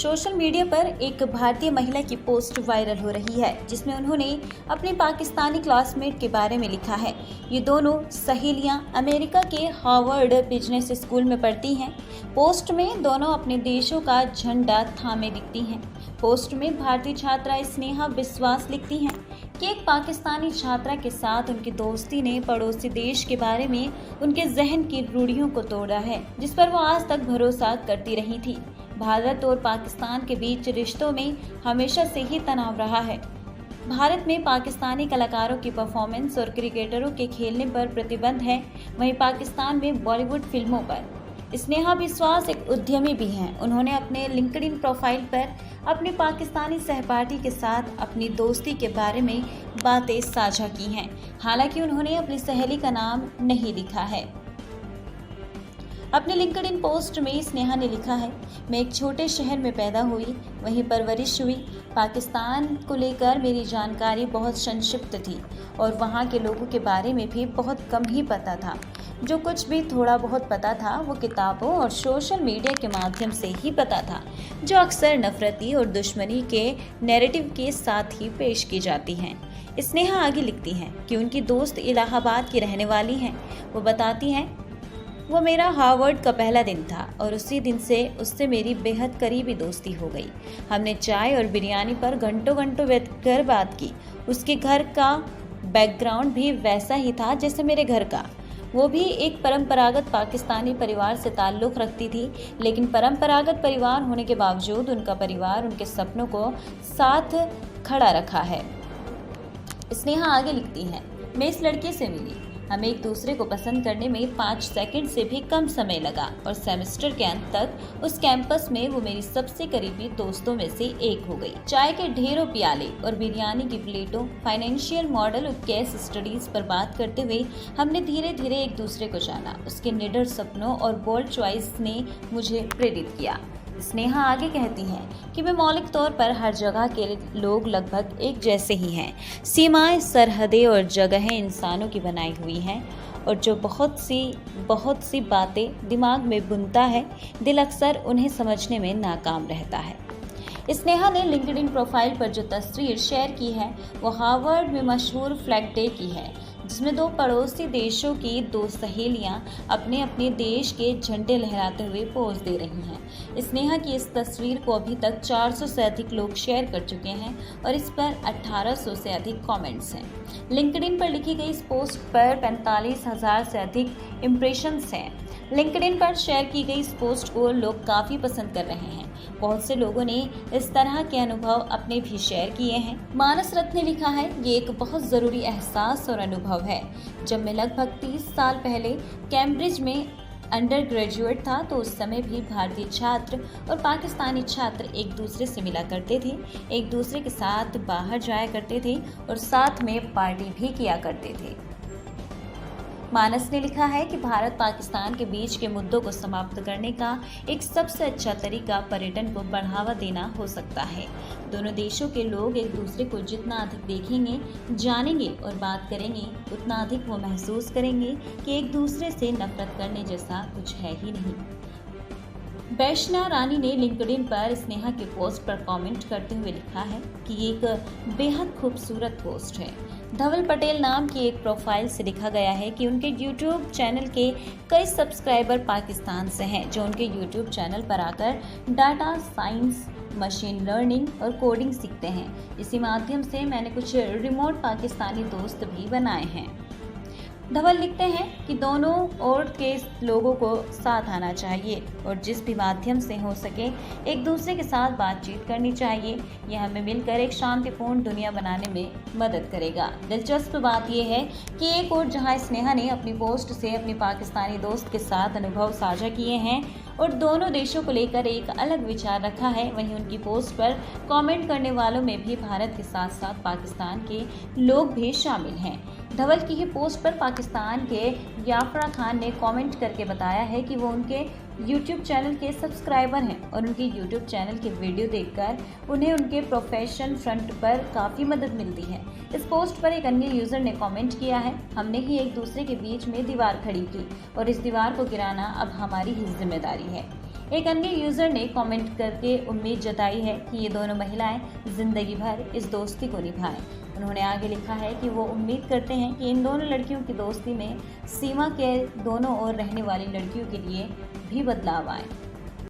Social media पर एक भारतीय महिला की पोस्ट वायरल हो रही है जिसमें उन्होंने अपने पाकिस्तानी क्लासमेट के बारे में लिखा है। ये दोनों सहेलियां अमेरिका के हार्वर्ड बिजनेस स्कूल में पढ़ती हैं। पोस्ट में दोनों अपने देशों का झंडा थामे दिखती हैं। पोस्ट में भारतीय छात्रा स्नेहा विश्वास लिखती हैं कि एक पाकिस्तानी छात्रा के साथ उनकी दोस्ती ने पड़ोसी देश के बारे में उनके जहन की रूढ़ियों को तोड़ा है जिस पर वो आज तक भरोसा करती रही थी। भारत और पाकिस्तान के बीच रिश्तों में हमेशा से ही तनाव रहा है। भारत में पाकिस्तानी कलाकारों की परफॉर्मेंस और क्रिकेटरों के खेलने पर प्रतिबंध है, वहीं पाकिस्तान में बॉलीवुड फिल्मों पर। स्नेहा विश्वास एक उद्यमी भी हैं। उन्होंने अपने लिंक्डइन प्रोफाइल पर अपने पाकिस्तानी सहपाठी के साथ अपनी दोस्ती के बारे में बातें साझा की हैं। हालांकि उन्होंने अपनी सहेली का नाम नहीं लिखा है। अपने लिंक्डइन पोस्ट में स्नेहा ने लिखा है, मैं एक छोटे शहर में पैदा हुई, वहीं परवरिश हुई। पाकिस्तान को लेकर मेरी जानकारी बहुत संक्षिप्त थी और वहाँ के लोगों के बारे में भी बहुत कम ही पता था। जो कुछ भी थोड़ा बहुत पता था वो किताबों और सोशल मीडिया के माध्यम से ही पता था, जो अक्सर नफरती और दुश्मनी के नैरेटिव के साथ ही पेश की जाती हैं। स्नेहा आगे लिखती हैं कि उनकी दोस्त इलाहाबाद की रहने वाली हैं। वो बताती हैं, वो मेरा हार्वर्ड का पहला दिन था और उसी दिन से उससे मेरी बेहद करीबी दोस्ती हो गई। हमने चाय और बिरयानी पर घंटों घंटों बैठकर बात की। उसके घर का बैकग्राउंड भी वैसा ही था जैसे मेरे घर का। वो भी एक परंपरागत पाकिस्तानी परिवार से ताल्लुक़ रखती थी, लेकिन परंपरागत परिवार होने के बावजूद उनका परिवार उनके सपनों को साथ खड़ा रखा है। स्नेहा आगे लिखती हैं, मैं इस लड़के से मिली, हमें एक दूसरे को पसंद करने में 5 सेकंड से भी कम समय लगा और सेमेस्टर के अंत तक उस कैंपस में वो मेरी सबसे करीबी दोस्तों में से एक हो गई। चाय के ढेरों प्याले और बिरयानी की प्लेटों, फाइनेंशियल मॉडल और केस स्टडीज पर बात करते हुए हमने धीरे धीरे एक दूसरे को जाना। उसके निडर सपनों और बोल्ड चॉइस ने मुझे प्रेरित किया। स्नेहा आगे कहती हैं कि मैं मौलिक तौर पर हर जगह के लोग लगभग एक जैसे ही हैं। सीमाएं, सरहदें और जगहें इंसानों की बनाई हुई हैं और जो बहुत सी बातें दिमाग में बुनता है, दिल अक्सर उन्हें समझने में नाकाम रहता है। स्नेहा ने लिंक्डइन प्रोफाइल पर जो तस्वीर शेयर की है वो हार्वर्ड में मशहूर फ्लैग डे की है, जिसमें 2 पड़ोसी देशों की 2 सहेलियां अपने अपने देश के झंडे लहराते हुए पोज दे रही हैं। स्नेहा की इस तस्वीर को अभी तक 400 से अधिक लोग शेयर कर चुके हैं और इस पर 1800 से अधिक कमेंट्स हैं। लिंक्डइन पर लिखी गई इस पोस्ट पर 45,000 से अधिक इम्प्रेशंस हैं। लिंक्डइन पर शेयर की गई इस पोस्ट को लोग काफ़ी पसंद कर रहे हैं। बहुत से लोगों ने इस तरह के अनुभव अपने भी शेयर किए हैं। मानस रथ ने लिखा है, ये एक बहुत ज़रूरी एहसास और अनुभव है। जब मैं लगभग 30 साल पहले कैम्ब्रिज में अंडर ग्रेजुएट था तो उस समय भी भारतीय छात्र और पाकिस्तानी छात्र एक दूसरे से मिला करते थे, एक दूसरे के साथ बाहर जाया करते थे और साथ में पार्टी भी किया करते थे। मानस ने लिखा है कि भारत पाकिस्तान के बीच के मुद्दों को समाप्त करने का एक सबसे अच्छा तरीका पर्यटन को बढ़ावा देना हो सकता है। दोनों देशों के लोग एक दूसरे को जितना अधिक देखेंगे, जानेंगे और बात करेंगे, उतना अधिक वो महसूस करेंगे कि एक दूसरे से नफरत करने जैसा कुछ है ही नहीं। वैष्णा रानी ने लिंक्डइन पर स्नेहा के पोस्ट पर कमेंट करते हुए लिखा है कि ये एक बेहद खूबसूरत पोस्ट है। धवल पटेल नाम की एक प्रोफाइल से लिखा गया है कि उनके यूट्यूब चैनल के कई सब्सक्राइबर पाकिस्तान से हैं, जो उनके यूट्यूब चैनल पर आकर डाटा साइंस, मशीन लर्निंग और कोडिंग सीखते हैं। इसी माध्यम से मैंने कुछ रिमोट पाकिस्तानी दोस्त भी बनाए हैं। धवल लिखते हैं कि दोनों ओर के लोगों को साथ आना चाहिए और जिस भी माध्यम से हो सके एक दूसरे के साथ बातचीत करनी चाहिए। यह हमें मिलकर एक शांतिपूर्ण दुनिया बनाने में मदद करेगा। दिलचस्प बात यह है कि एक और जहां स्नेहा ने अपनी पोस्ट से अपनी पाकिस्तानी दोस्त के साथ अनुभव साझा किए हैं और दोनों देशों को लेकर एक अलग विचार रखा है, वहीं उनकी पोस्ट पर कमेंट करने वालों में भी भारत के साथ साथ पाकिस्तान के लोग भी शामिल हैं। धवल की ही पोस्ट पर पाकिस्तान के याफरा खान ने कमेंट करके बताया है कि वो उनके YouTube चैनल के सब्सक्राइबर हैं और उनके YouTube चैनल के वीडियो देखकर उन्हें उनके प्रोफेशन फ्रंट पर काफ़ी मदद मिलती है। इस पोस्ट पर एक अन्य यूज़र ने कमेंट किया है, हमने ही एक दूसरे के बीच में दीवार खड़ी की और इस दीवार को गिराना अब हमारी ही जिम्मेदारी है। एक अन्य यूज़र ने कमेंट करके उम्मीद जताई है कि ये दोनों महिलाएं ज़िंदगी भर इस दोस्ती को निभाएं। उन्होंने आगे लिखा है कि वो उम्मीद करते हैं कि इन दोनों लड़कियों की दोस्ती में सीमा के दोनों ओर रहने वाली लड़कियों के लिए भी बदलाव आए।